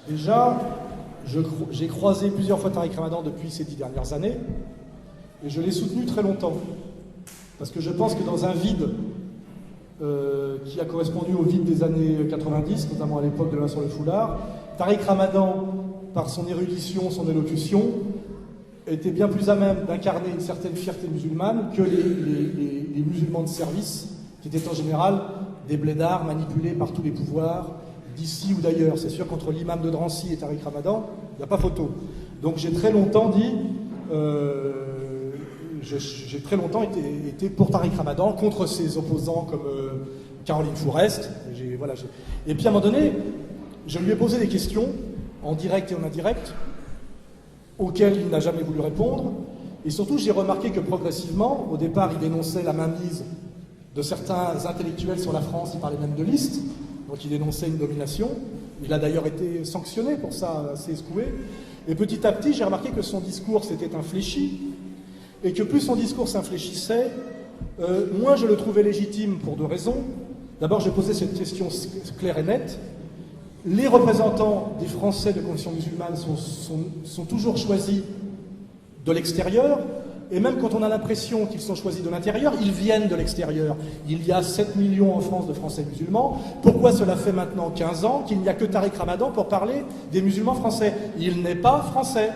Déjà, j'ai croisé plusieurs fois Tariq Ramadan depuis ces 10 dernières années, et je l'ai soutenu très longtemps. Parce que je pense que dans un vide qui a correspondu au vide des années 90, notamment à l'époque de la loi sur le foulard, Tariq Ramadan, par son érudition, son élocution, était bien plus à même d'incarner une certaine fierté musulmane que les musulmans de service, qui étaient en général des blédards manipulés par tous les pouvoirs, d'ici ou d'ailleurs. C'est sûr qu'entre l'imam de Drancy et Tariq Ramadan, il n'y a pas photo. Donc j'ai très longtemps dit, j'ai très longtemps été pour Tariq Ramadan, contre ses opposants comme Caroline Fourest. Et puis à un moment donné, je lui ai posé des questions, en direct et en indirect, auxquelles il n'a jamais voulu répondre. Et surtout, j'ai remarqué que progressivement, au départ, il dénonçait la mainmise de certains intellectuels sur la France, il parlait même de liste, donc il dénonçait une domination. Il a d'ailleurs été sanctionné pour ça, assez escoué. Et petit à petit, j'ai remarqué que son discours s'était infléchi, et que plus son discours s'infléchissait, moins je le trouvais légitime pour deux raisons. D'abord, j'ai posé cette question claire et nette. Les représentants des Français de confession musulmane sont toujours choisis de l'extérieur, et même quand on a l'impression qu'ils sont choisis de l'intérieur, ils viennent de l'extérieur. Il y a 7 millions en France de Français musulmans. Pourquoi cela fait maintenant 15 ans qu'il n'y a que Tariq Ramadan pour parler des musulmans français? Il n'est pas français.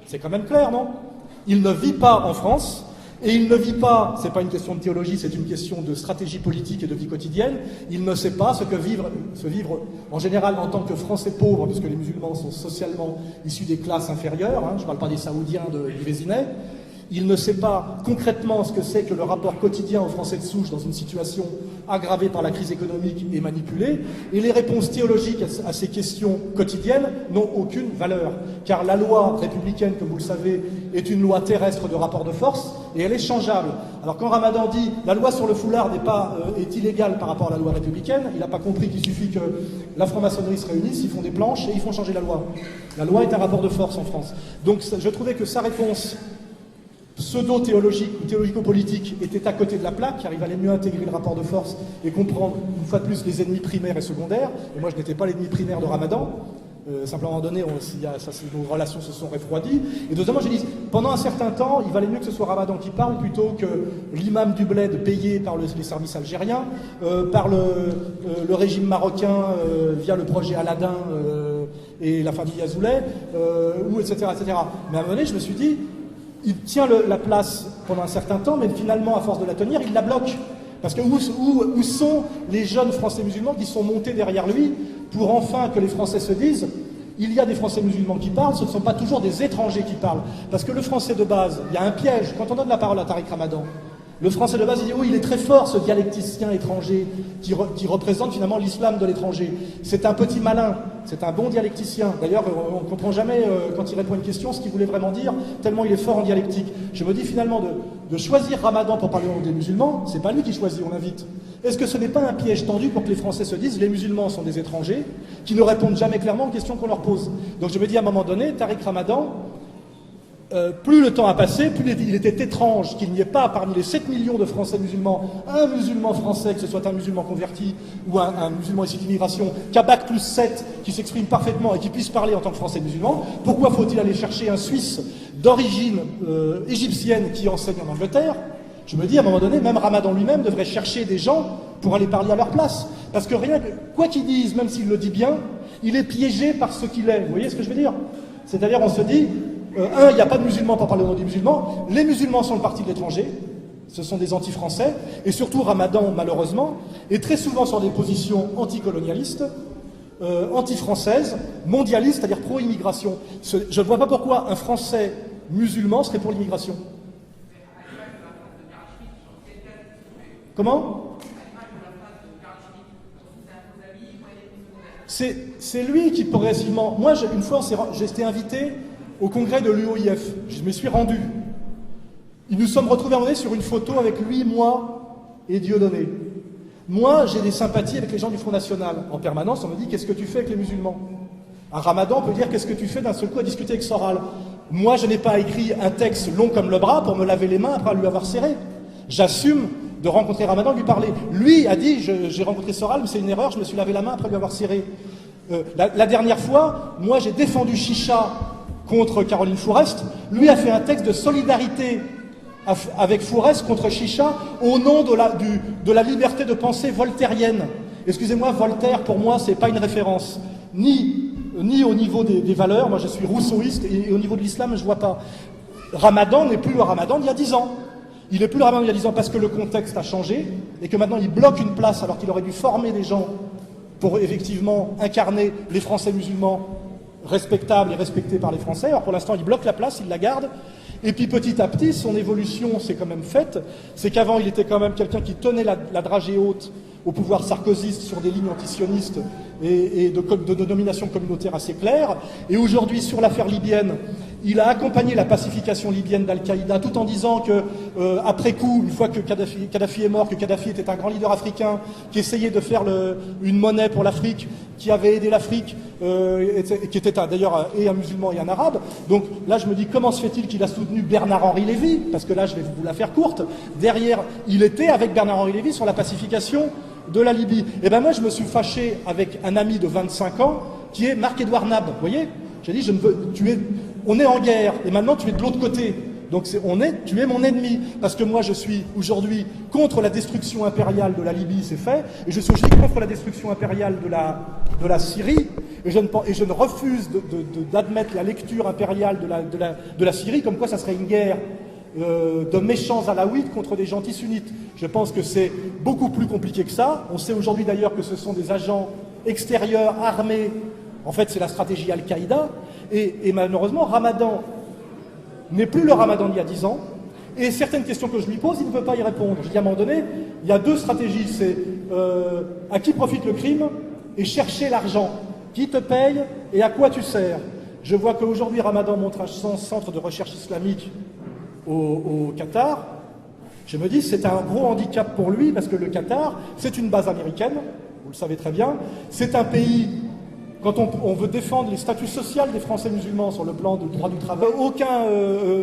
C'est quand même clair, non? Il ne vit pas en France, et il ne vit pas, c'est pas une question de théologie, c'est une question de stratégie politique et de vie quotidienne, il ne sait pas ce que vivre en général en tant que Français pauvre, puisque les musulmans sont socialement issus des classes inférieures, je ne parle pas des Saoudiens du Vésinet. Il ne sait pas concrètement ce que c'est que le rapport quotidien aux Français de souche dans une situation aggravée par la crise économique et manipulée. Et les réponses théologiques à ces questions quotidiennes n'ont aucune valeur. Car la loi républicaine, comme vous le savez, est une loi terrestre de rapport de force et elle est changeable. Alors quand Ramadan dit la loi sur le foulard est illégale par rapport à la loi républicaine, il n'a pas compris qu'il suffit que la franc-maçonnerie se réunisse, ils font des planches et ils font changer la loi. La loi est un rapport de force en France. Donc je trouvais que sa réponse pseudo-théologique ou théologico-politique était à côté de la plaque, car il valait mieux intégrer le rapport de force et comprendre une fois de plus les ennemis primaires et secondaires. Et moi je n'étais pas l'ennemi primaire de Ramadan, simplement à un moment donné nos relations se sont refroidies. Et deuxièmement, j'ai dit, pendant un certain temps, il valait mieux que ce soit Ramadan qui parle plutôt que l'imam du bled payé par les services algériens, par le régime marocain via le projet Aladdin et la famille Azoulay, etc., etc. Mais à un moment donné, je me suis dit, il tient la place pendant un certain temps, mais finalement, à force de la tenir, il la bloque. Parce que où sont les jeunes Français musulmans qui sont montés derrière lui pour enfin que les Français se disent il y a des Français musulmans qui parlent, ce ne sont pas toujours des étrangers qui parlent. Parce que le Français de base, il y a un piège. Quand on donne la parole à Tariq Ramadan, le Français de base, il dit oui, il est très fort ce dialecticien étranger qui représente finalement l'islam de l'étranger. C'est un petit malin, c'est un bon dialecticien. D'ailleurs, on ne comprend jamais quand il répond à une question ce qu'il voulait vraiment dire, tellement il est fort en dialectique. Je me dis finalement de choisir Ramadan pour parler au nom des musulmans, c'est pas lui qui choisit, on l'invite. Est-ce que ce n'est pas un piège tendu pour que les Français se disent les musulmans sont des étrangers qui ne répondent jamais clairement aux questions qu'on leur pose? Donc je me dis à un moment donné, Tariq Ramadan, plus le temps a passé, plus il était étrange qu'il n'y ait pas parmi les 7 millions de Français musulmans un musulman français, que ce soit un musulman converti ou un musulman issu d'immigration, qu'à Bac plus 7, qui s'exprime parfaitement et qui puisse parler en tant que Français musulman. Pourquoi faut-il aller chercher un Suisse d'origine égyptienne qui enseigne en Angleterre? Je me dis, à un moment donné, même Ramadan lui-même devrait chercher des gens pour aller parler à leur place. Parce que quoi qu'il dise, même s'il le dit bien, il est piégé par ce qu'il est. Vous voyez ce que je veux dire? C'est-à-dire, on se dit, il n'y a pas de musulmans pour parler au nom des musulmans. Les musulmans sont le parti de l'étranger. Ce sont des anti-français. Et surtout, Ramadan, malheureusement, est très souvent sur des positions anticolonialistes, anti-françaises, mondialistes, c'est-à-dire pro-immigration. Je ne vois pas pourquoi un Français musulman serait pour l'immigration. Comment? C'est lui qui progressivement... Moi, une fois, j'ai été invité au congrès de l'UOIF. Je me suis rendu. Nous sommes retrouvés à un moment donné sur une photo avec lui, moi et Dieudonné. Moi, j'ai des sympathies avec les gens du Front National. En permanence, on me dit « Qu'est-ce que tu fais avec les musulmans ?» Un Ramadan peut dire « Qu'est-ce que tu fais d'un seul coup à discuter avec Soral ?» Moi, je n'ai pas écrit un texte long comme le bras pour me laver les mains après lui avoir serré. J'assume de rencontrer Ramadan, de lui parler. Lui a dit « J'ai rencontré Soral, mais c'est une erreur, je me suis lavé la main après lui avoir serré. » La dernière fois, moi j'ai défendu Chicha contre Caroline Fourest. Lui a fait un texte de solidarité avec Fourest contre Chicha au nom de la liberté de pensée voltairienne. Excusez-moi, Voltaire, pour moi, c'est pas une référence. Ni au niveau des valeurs, moi je suis rousseauiste, et au niveau de l'islam, je vois pas. Ramadan n'est plus le Ramadan d'il y a 10 ans. Il n'est plus le Ramadan d'il y a 10 ans parce que le contexte a changé et que maintenant il bloque une place alors qu'il aurait dû former des gens pour effectivement incarner les Français musulmans respectables et respectés par les Français. Alors pour l'instant, il bloque la place, il la garde. Et puis petit à petit, son évolution s'est quand même faite. C'est qu'avant, il était quand même quelqu'un qui tenait la dragée haute au pouvoir sarkozyste sur des lignes antisionistes et de domination communautaire assez claires. Et aujourd'hui, sur l'affaire libyenne, il a accompagné la pacification libyenne d'Al-Qaïda tout en disant que, après coup, une fois que Kadhafi est mort, que Kadhafi était un grand leader africain qui essayait de faire une monnaie pour l'Afrique, qui avait aidé l'Afrique, qui était d'ailleurs et un musulman et un arabe. Donc là, je me dis, comment se fait-il qu'il a soutenu Bernard-Henri Lévy? Parce que là, je vais vous la faire courte. Derrière, il était avec Bernard-Henri Lévy sur la pacification de la Libye. Et ben moi, je me suis fâché avec un ami de 25 ans qui est Marc-Édouard Nab. Vous voyez? J'ai dit, on est en guerre et maintenant tu es de l'autre côté. Donc tu es mon ennemi. Parce que moi, je suis aujourd'hui contre la destruction impériale de la Libye, c'est fait. Et je suis aussi contre la destruction impériale de la Syrie. Et je ne refuse d'admettre la lecture impériale de la Syrie comme quoi ça serait une guerre de méchants alaouites contre des gentils sunnites. Je pense que c'est beaucoup plus compliqué que ça. On sait aujourd'hui d'ailleurs que ce sont des agents extérieurs armés. En fait, c'est la stratégie Al-Qaïda. Et malheureusement, Ramadan n'est plus le Ramadan d'il y a 10 ans. Et certaines questions que je lui pose, il ne peut pas y répondre. Je dis à un moment donné, il y a deux stratégies. C'est à qui profite le crime et chercher l'argent. Qui te paye et à quoi tu sers. Je vois qu'aujourd'hui, Ramadan montre un centre de recherche islamique au Qatar. Je me dis, c'est un gros handicap pour lui, parce que le Qatar, c'est une base américaine, vous le savez très bien. C'est un pays, quand on veut défendre les statuts sociaux des Français musulmans sur le plan du droit du travail,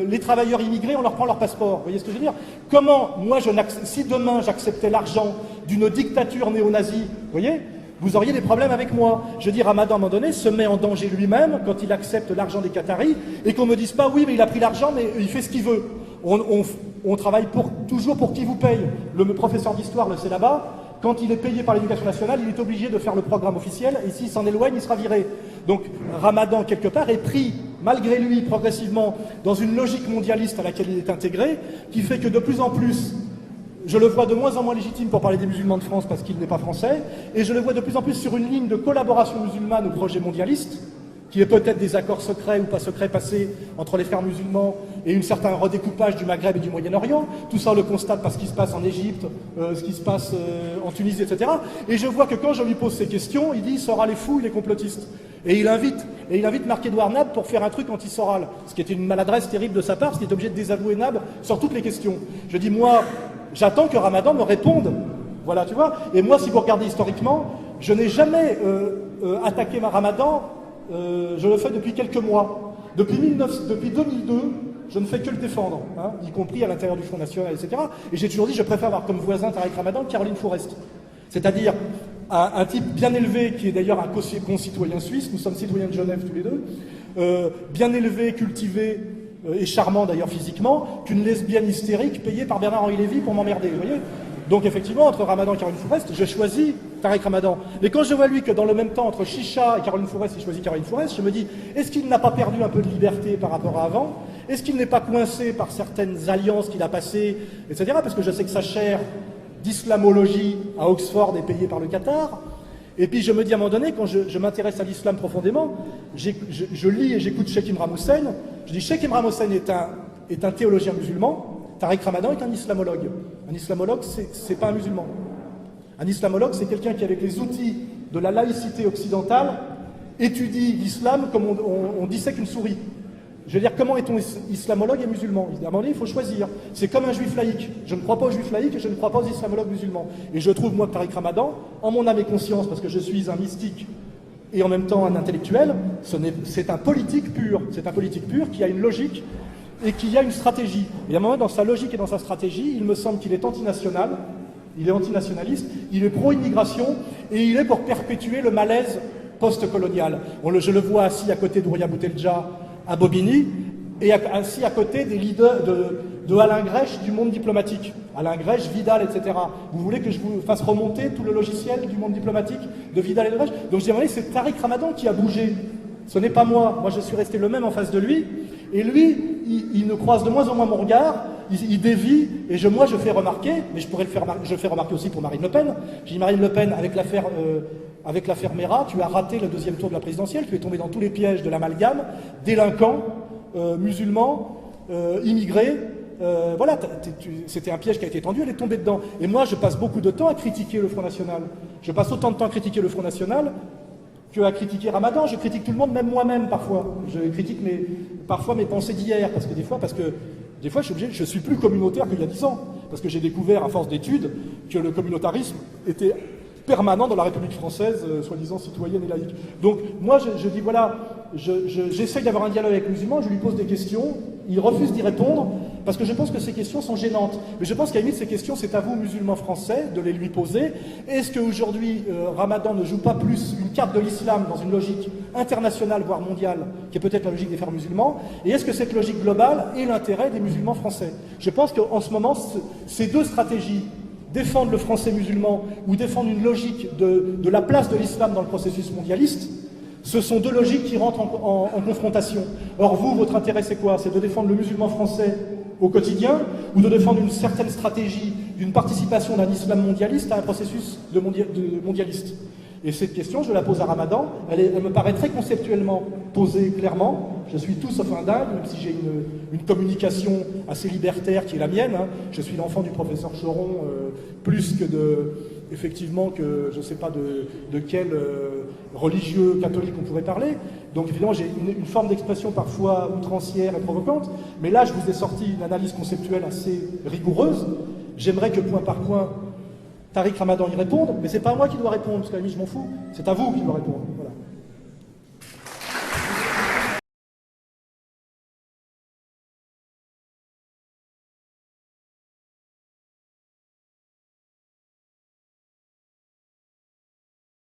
les travailleurs immigrés, on leur prend leur passeport. Vous voyez ce que je veux dire? Comment, moi, si demain j'acceptais l'argent d'une dictature néo-nazie, vous voyez, vous auriez des problèmes avec moi. Je dis, Ramadan, à un moment donné, se met en danger lui-même quand il accepte l'argent des Qataris et qu'on ne me dise pas, oui, mais il a pris l'argent, mais il fait ce qu'il veut. On travaille toujours pour qui vous paye. Le professeur d'histoire le sait là-bas. Quand il est payé par l'éducation nationale, il est obligé de faire le programme officiel et s'il s'en éloigne, il sera viré. Donc Ramadan, quelque part, est pris, malgré lui, progressivement, dans une logique mondialiste à laquelle il est intégré, qui fait que de plus en plus, je le vois de moins en moins légitime pour parler des musulmans de France parce qu'il n'est pas français, et je le vois de plus en plus sur une ligne de collaboration musulmane au projet mondialiste, qui est peut-être des accords secrets ou pas secrets passés entre les frères musulmans et un certain redécoupage du Maghreb et du Moyen-Orient. Tout ça, on le constate par ce qui se passe en Égypte, ce qui se passe en Tunisie, etc. Et je vois que quand je lui pose ces questions, il dit « Soral est fou, il est complotiste ». Et il invite Marc-Édouard Nab pour faire un truc anti-Soral, ce qui était une maladresse terrible de sa part, parce qu'il est obligé de désavouer Nab sur toutes les questions. Je dis, moi, j'attends que Ramadan me réponde. Voilà, tu vois. Et moi, si vous regardez historiquement, je n'ai jamais attaqué ma Ramadan. Je le fais depuis quelques mois. Depuis 2002, je ne fais que le défendre, hein, y compris à l'intérieur du Front National, etc. Et j'ai toujours dit, je préfère avoir comme voisin Tariq Ramadan que Caroline Fourest. C'est-à-dire un type bien élevé, qui est d'ailleurs un concitoyen suisse, nous sommes citoyens de Genève tous les deux, bien élevé, cultivé, et charmant d'ailleurs physiquement, qu'une lesbienne hystérique payée par Bernard-Henri Lévy pour m'emmerder, vous voyez. Donc effectivement, entre Ramadan et Caroline Fourest, je choisis Tariq Ramadan. Mais quand je vois lui que dans le même temps, entre Chicha et Caroline Fourest, il choisit Caroline Fourest, je me dis, est-ce qu'il n'a pas perdu un peu de liberté par rapport à avant? Est-ce qu'il n'est pas coincé par certaines alliances qu'il a passées, etc. Parce que je sais que sa chaire d'islamologie à Oxford est payée par le Qatar. Et puis je me dis à un moment donné, quand je m'intéresse à l'islam profondément, je lis et j'écoute Cheikh Imran Hussein. Je dis, Cheikh Imran Hussein est un théologien musulman. Tariq Ramadan est un islamologue. Un islamologue, c'est pas un musulman. Un islamologue, c'est quelqu'un qui, avec les outils de la laïcité occidentale, étudie l'islam comme on dissèque une souris. Je veux dire, comment est-on islamologue et musulman? À un moment donné, il faut choisir. C'est comme un juif laïque. Je ne crois pas aux juifs laïcs et je ne crois pas aux islamologues musulmans. Et je trouve, moi, que Tariq Ramadan, en mon âme et conscience, parce que je suis un mystique et en même temps un intellectuel, c'est un politique pur. C'est un politique pur qui a une logique et qui a une stratégie. Et à un moment, dans sa logique et dans sa stratégie, il me semble qu'il est antinational, il est antinationaliste, il est pro-immigration et il est pour perpétuer le malaise post-coloniale. Je le vois assis à côté d'Ouria Boutelja à Bobigny, et assis à côté des leaders de Alain Grèche du monde diplomatique. Alain Grèche, Vidal, etc. Vous voulez que je vous fasse remonter tout le logiciel du monde diplomatique de Vidal et de Grèche? Donc je dis, c'est Tariq Ramadan qui a bougé. Ce n'est pas moi. Moi, je suis resté le même en face de lui. Et lui, il ne croise de moins en moins mon regard. Il dévie. Et moi, je fais remarquer, mais je fais remarquer aussi pour Marine Le Pen. J'ai dit, Marine Le Pen, avec l'affaire Mera, tu as raté le deuxième tour de la présidentielle. Tu es tombé dans tous les pièges de l'amalgame. Délinquant, musulman, immigré. Voilà, c'était un piège qui a été tendu, elle est tombée dedans. Et moi, je passe beaucoup de temps à critiquer le Front National. Je passe autant de temps à critiquer le Front National qu'à critiquer Ramadan. Je critique tout le monde, même moi-même parfois. Je critique parfois mes pensées d'hier, parce que des fois, je suis plus communautaire qu'il y a 10 ans. Parce que j'ai découvert, à force d'études, que le communautarisme était permanent dans la République française, soi-disant citoyenne et laïque. Donc moi, je dis voilà, j'essaye d'avoir un dialogue avec le musulman, je lui pose des questions, il refuse d'y répondre, parce que je pense que ces questions sont gênantes. Mais je pense qu'à la limite, ces questions, c'est à vous, musulmans français, de les lui poser. Est-ce qu'aujourd'hui, Ramadan ne joue pas plus une carte de l'islam dans une logique internationale, voire mondiale, qui est peut-être la logique des frères musulmans? Et est-ce que cette logique globale est l'intérêt des musulmans français? Je pense qu'en ce moment, ces deux stratégies, défendre le français musulman ou défendre une logique de la place de l'islam dans le processus mondialiste, ce sont deux logiques qui rentrent en confrontation. Or vous, votre intérêt c'est quoi? C'est de défendre le musulman français au quotidien ou de défendre une certaine stratégie d'une participation d'un islam mondialiste à un processus de mondialiste? Et cette question, je la pose à Ramadan, elle me paraît très conceptuellement posée clairement. Je suis tout sauf un dingue, même si j'ai une communication assez libertaire qui est la mienne. Hein. Je suis l'enfant du professeur Choron, plus que effectivement, que je ne sais pas de quel religieux catholique on pourrait parler. Donc évidemment, j'ai une forme d'expression parfois outrancière et provocante, mais là, je vous ai sorti une analyse conceptuelle assez rigoureuse. J'aimerais que point par point, Tariq Ramadan y réponde, mais c'est pas à moi qui dois répondre, parce qu'à la limite, je m'en fous. C'est à vous qui doit répondre.